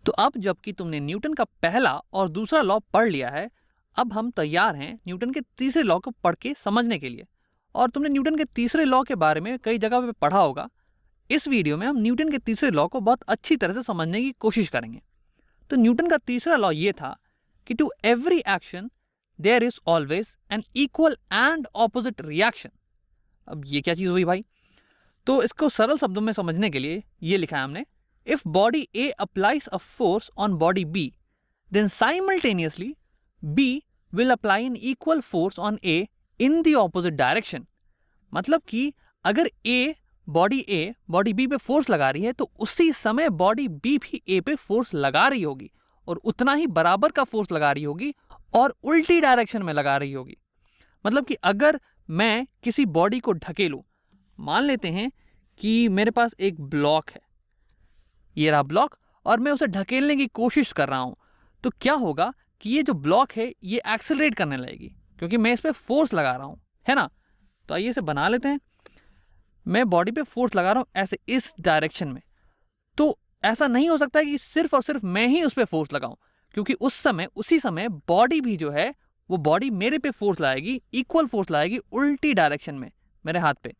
तो अब जबकि तुमने न्यूटन का पहला और दूसरा लॉ पढ़ लिया है, अब हम तैयार हैं न्यूटन के तीसरे लॉ को पढ़ के समझने के लिए। और तुमने न्यूटन के तीसरे लॉ के बारे में कई जगह पे पढ़ा होगा। इस वीडियो में हम न्यूटन के तीसरे लॉ को बहुत अच्छी तरह से समझने की कोशिश करेंगे। तो न्यूटन का तीसरा लॉ ये था कि to every action there is always an equal and opposite reaction. अब ये क्या चीज हुई भाई? तो इसको सरल शब्दों में समझने के लिए ये लिखा है हमने, if body A applies a force on body B, then simultaneously B will apply an equal force on A in the opposite direction. मतलब कि अगर बॉडी बी पे फोर्स लगा रही है तो उसी समय बॉडी बी भी ए पे फोर्स लगा रही होगी और उतना ही बराबर का फोर्स लगा रही होगी और उल्टी डायरेक्शन में लगा रही होगी। मतलब कि अगर मैं किसी बॉडी को ढकेलूं, मान लेते हैं कि मेरे पास एक ब्लॉक है, ये रहा ब्लॉक, और मैं उसे ढकेलने की कोशिश कर रहा हूं, तो क्या होगा कि ये जो ब्लॉक है ये एक्सेलरेट करने लगेगी क्योंकि मैं इस पर फोर्स लगा रहा हूं, है ना। तो आइए इसे बना लेते हैं। मैं बॉडी पे फोर्स लगा रहा हूं ऐसे इस डायरेक्शन में, तो ऐसा नहीं हो सकता कि सिर्फ और सिर्फ मैं ही उस पर फोर्स लगाऊं, क्योंकि उसी समय बॉडी भी जो है वो बॉडी मेरे पे फोर्स लाएगी, इक्वल फोर्स लाएगी उल्टी डायरेक्शन में मेरे हाथ पे।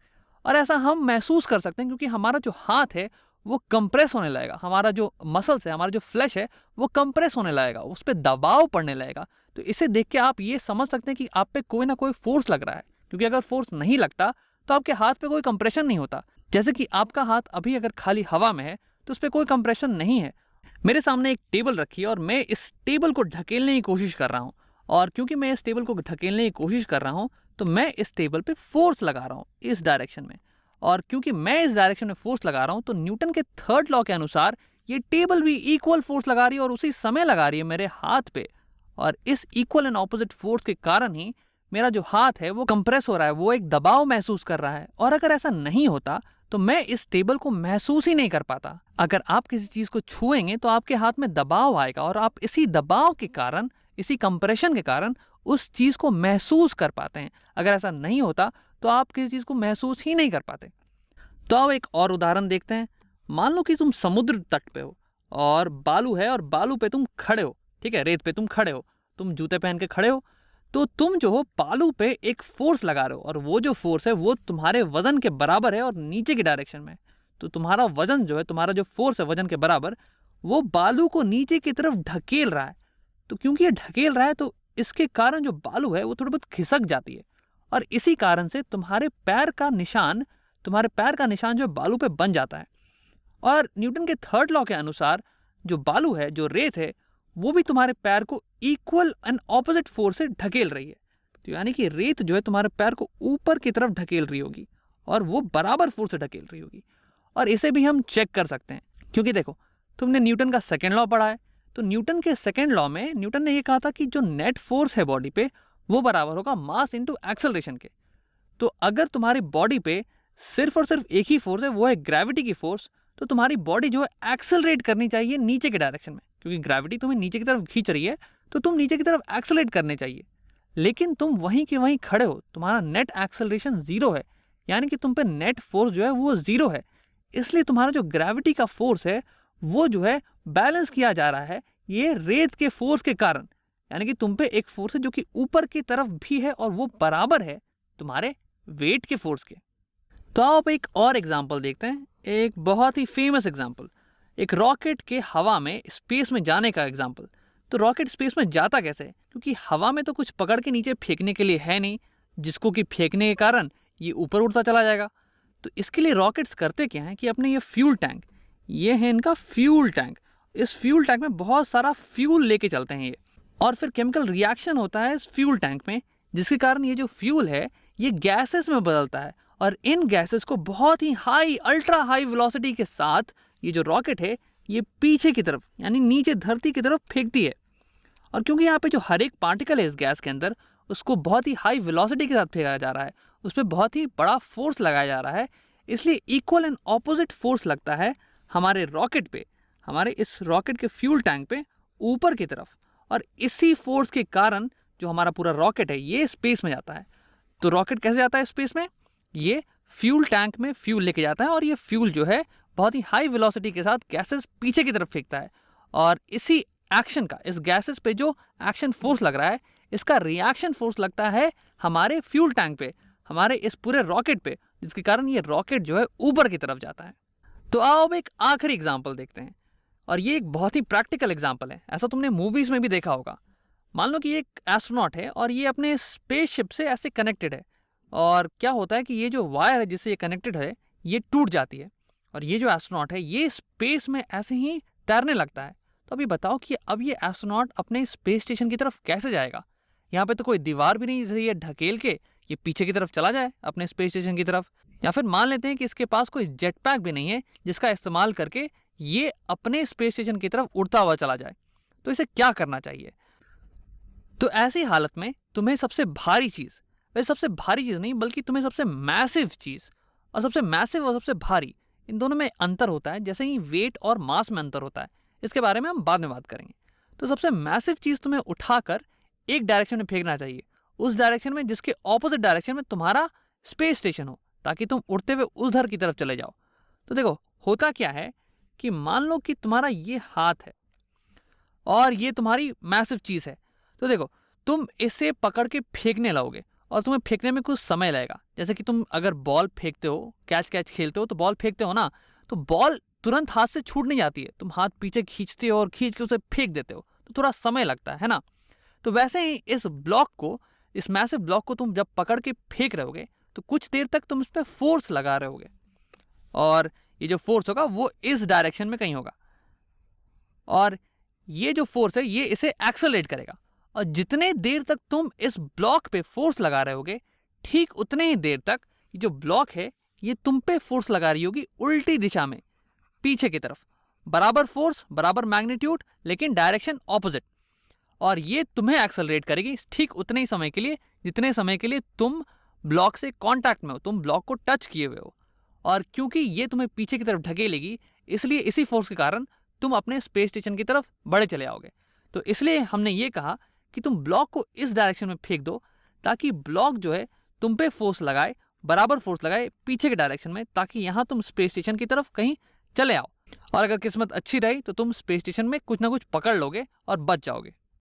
और ऐसा हम महसूस कर सकते हैं क्योंकि हमारा जो हाथ है वो कंप्रेस होने लगेगा, हमारा जो मसल्स है, हमारा जो फ्लैश है वो कंप्रेस होने लगेगा, उस पर दबाव पड़ने लगेगा। तो इसे देख के आप ये समझ सकते हैं कि आप पे कोई ना कोई फोर्स लग रहा है, क्योंकि अगर फोर्स नहीं लगता तो आपके हाथ पे कोई कंप्रेशन नहीं होता। जैसे कि आपका हाथ अभी अगर खाली हवा में है तो उस पर कोई कंप्रेशन नहीं है। मेरे सामने एक टेबल रखी है और मैं इस टेबल को ढकेलने की कोशिश कर रहा हूँ, और क्योंकि मैं इस टेबल को ढकेलने की कोशिश कर रहा हूँ तो मैं इस टेबल पे फोर्स लगा रहा हूँ इस डायरेक्शन में। और क्योंकि मैं इस डायरेक्शन में फोर्स लगा रहा हूं तो न्यूटन के थर्ड लॉ के अनुसार ये टेबल भी इक्वल फोर्स लगा रही है और उसी समय लगा रही है मेरे हाथ पे। और इस इक्वल एंड ऑपोजिट फोर्स के कारण ही मेरा जो हाथ है वो कंप्रेस हो रहा है, वो एक दबाव महसूस कर रहा है। और अगर ऐसा नहीं होता तो मैं इस टेबल को महसूस ही नहीं कर पाता। अगर आप किसी चीज को छुएंगे तो आपके हाथ में दबाव आएगा और आप इसी दबाव के कारण, इसी कंप्रेशन के कारण उस चीज को महसूस कर पाते हैं। अगर ऐसा नहीं होता तो आप किसी चीज को महसूस ही नहीं कर पाते। तो अब एक और उदाहरण देखते हैं। मान लो कि तुम समुद्र तट पे हो और बालू है और बालू पे तुम खड़े हो, ठीक है, रेत पे तुम खड़े हो, तुम जूते पहन के खड़े हो, तो तुम जो हो बालू पे एक फोर्स लगा रहे हो और वो जो फोर्स है वो तुम्हारे वजन के बराबर है और नीचे की डायरेक्शन में। तो तुम्हारा वजन जो है, तुम्हारा जो फोर्स है वजन के बराबर, वो बालू को नीचे की तरफ ढकेल रहा है। तो क्योंकि ये ढकेल रहा है तो इसके कारण जो बालू है वो थोड़ी बहुत खिसक जाती है और इसी कारण से तुम्हारे पैर का निशान जो बालू पे बन जाता है। और न्यूटन के थर्ड लॉ के अनुसार जो बालू है, जो रेत है, वो भी तुम्हारे पैर को इक्वल एंड ऑपोजिट फोर्स से ढकेल रही है। तो यानी कि रेत जो है तुम्हारे पैर को ऊपर की तरफ ढकेल रही होगी और वो बराबर फोर्स से ढकेल रही होगी। और इसे भी हम चेक कर सकते हैं क्योंकि देखो, तुमने न्यूटन का सेकेंड लॉ पढ़ा है। तो न्यूटन के सेकेंड लॉ में न्यूटन ने यह कहा था कि जो नेट फोर्स है बॉडी पे वो बराबर होगा मास इंटू एक्सेलरेशन के। तो अगर तुम्हारी बॉडी पे सिर्फ और सिर्फ एक ही फोर्स है, वो है ग्रेविटी की फोर्स, तो तुम्हारी बॉडी जो है एक्सेलरेट करनी चाहिए नीचे के डायरेक्शन में, क्योंकि ग्रेविटी तुम्हें नीचे की तरफ खींच रही है तो तुम नीचे की तरफ एक्सेलरेट करने चाहिए। लेकिन तुम वहीं के वहीं खड़े हो, तुम्हारा नेट एक्सेलरेशन जीरो है, यानी कि तुम पे नेट फोर्स जो है वो जीरो है। इसलिए तुम्हारा जो ग्रेविटी का फोर्स है वो जो है बैलेंस किया जा रहा है ये रेत के फोर्स के कारण। यानी कि तुम पे एक फोर्स है जो कि ऊपर की तरफ भी है और वो बराबर है तुम्हारे वेट के फोर्स के। तो आप एक और एग्जाम्पल देखते हैं, एक बहुत ही फेमस एग्जाम्पल, एक रॉकेट के हवा में स्पेस में जाने का एग्जाम्पल। तो रॉकेट स्पेस में जाता कैसे है? क्योंकि हवा में तो कुछ पकड़ के नीचे फेंकने के लिए है नहीं, जिसको कि फेंकने के कारण ये ऊपर उड़ता चला जाएगा। तो इसके लिए रॉकेट्स करते क्या हैं कि अपने ये फ्यूल टैंक, ये है इनका फ्यूल टैंक, इस फ्यूल टैंक में बहुत सारा फ्यूल लेके चलते हैं ये, और फिर केमिकल रिएक्शन होता है इस फ्यूल टैंक में, जिसके कारण ये जो फ्यूल है ये गैसेस में बदलता है और इन गैसेस को बहुत ही हाई, अल्ट्रा हाई वेलोसिटी के साथ ये जो रॉकेट है ये पीछे की तरफ, यानी नीचे धरती की तरफ फेंकती है। और क्योंकि यहाँ पे जो हर एक पार्टिकल है इस गैस के अंदर, उसको बहुत ही हाई वेलोसिटी के साथ फेंका जा रहा है, उस पर बहुत ही बड़ा फोर्स लगाया जा रहा है, इसलिए इक्वल एंड ऑपोजिट फोर्स लगता है हमारे रॉकेट पे, हमारे इस रॉकेट के फ्यूल टैंक पे ऊपर की तरफ। और इसी फोर्स के कारण जो हमारा पूरा रॉकेट है ये स्पेस में जाता है। तो रॉकेट कैसे जाता है स्पेस में? ये फ्यूल टैंक में फ्यूल लेके जाता है और ये फ्यूल जो है बहुत ही हाई वेलोसिटी के साथ गैसेस पीछे की तरफ फेंकता है और इसी एक्शन का, इस गैसेस पे जो एक्शन फोर्स लग रहा है, इसका रिएक्शन फोर्स लगता है हमारे फ्यूल टैंक पे, हमारे इस पूरे रॉकेट पे, जिसके कारण ये रॉकेट जो है ऊपर की तरफ जाता है। तो आओ अब एक आखिरी एग्जाम्पल देखते हैं, और ये एक बहुत ही प्रैक्टिकल एग्जाम्पल है। ऐसा तुमने मूवीज में भी देखा होगा। मान लो कि ये एक एस्ट्रोनॉट है और ये अपने स्पेसशिप से ऐसे कनेक्टेड है, और क्या होता है कि ये जो वायर है जिससे ये कनेक्टेड है, ये टूट जाती है, और ये जो एस्ट्रोनॉट है ये स्पेस में ऐसे ही तैरने लगता है। तो अभी बताओ कि अब ये एस्ट्रोनॉट अपने स्पेस स्टेशन की तरफ कैसे जाएगा? यहाँ पे तो कोई दीवार भी नहीं जिसे ये ढकेल के ये पीछे की तरफ चला जाए अपने स्पेस स्टेशन की तरफ। या फिर मान लेते हैं कि इसके पास कोई जेट पैक भी नहीं है जिसका इस्तेमाल करके ये अपने स्पेस स्टेशन की तरफ उड़ता हुआ चला जाए। तो इसे क्या करना चाहिए? तो ऐसी हालत में तुम्हें सबसे भारी चीज, वैसे सबसे भारी चीज नहीं बल्कि तुम्हें सबसे मैसिव चीज, और सबसे मैसिव और सबसे भारी, इन दोनों में अंतर होता है, जैसे ही वेट और मास में अंतर होता है। इसके बारे में हम बाद में बात करेंगे। तो सबसे मैसिव चीज तुम्हें उठाकर एक डायरेक्शन में फेंकना चाहिए, उस डायरेक्शन में जिसके ऑपोजिट डायरेक्शन में तुम्हारा स्पेस स्टेशन हो, ताकि तुम उड़ते हुए उधर की तरफ चले जाओ। तो देखो होता क्या है कि मान लो कि तुम्हारा ये हाथ है और ये तुम्हारी मैसिव चीज है। तो देखो तुम इसे पकड़ के फेंकने लगोगे और तुम्हें फेंकने में कुछ समय लगेगा। जैसे कि तुम अगर बॉल फेंकते हो, कैच कैच खेलते हो, तो बॉल फेंकते हो ना, तो बॉल तुरंत हाथ से छूट नहीं जाती है, तुम हाथ पीछे खींचते हो और खींच के उसे फेंक देते हो, तो थोड़ा समय लगता है ना। तो वैसे ही इस ब्लॉक को, इस मैसिव ब्लॉक को तुम जब पकड़ के फेंक रहोगे तो कुछ देर तक तुम इस पर फोर्स लगा रहोगे, और ये जो फोर्स होगा वो इस डायरेक्शन में कहीं होगा, और ये जो फोर्स है ये इसे एक्सेलरेट करेगा। और जितने देर तक तुम इस ब्लॉक पे फोर्स लगा रहे होगे, ठीक उतने ही देर तक ये जो ब्लॉक है ये तुम पे फोर्स लगा रही होगी उल्टी दिशा में, पीछे की तरफ। बराबर फोर्स, बराबर मैग्नीट्यूड, लेकिन डायरेक्शन ऑपोजिट। और ये तुम्हें एक्सेलरेट करेगी ठीक उतने ही समय के लिए जितने समय के लिए तुम ब्लॉक से कांटेक्ट में हो, तुम ब्लॉक को टच किए हुए हो। और क्योंकि ये तुम्हें पीछे की तरफ ढकेलेगी, इसलिए इसी फोर्स के कारण तुम अपने स्पेस स्टेशन की तरफ बढ़े चले आओगे। तो इसलिए हमने ये कहा कि तुम ब्लॉक को इस डायरेक्शन में फेंक दो, ताकि ब्लॉक जो है तुम पे फोर्स लगाए, बराबर फोर्स लगाए पीछे के डायरेक्शन में, ताकि यहां तुम स्पेस स्टेशन की तरफ कहीं चले आओ। और अगर किस्मत अच्छी रही तो तुम स्पेस स्टेशन में कुछ ना कुछ पकड़ लोगे और बच जाओगे।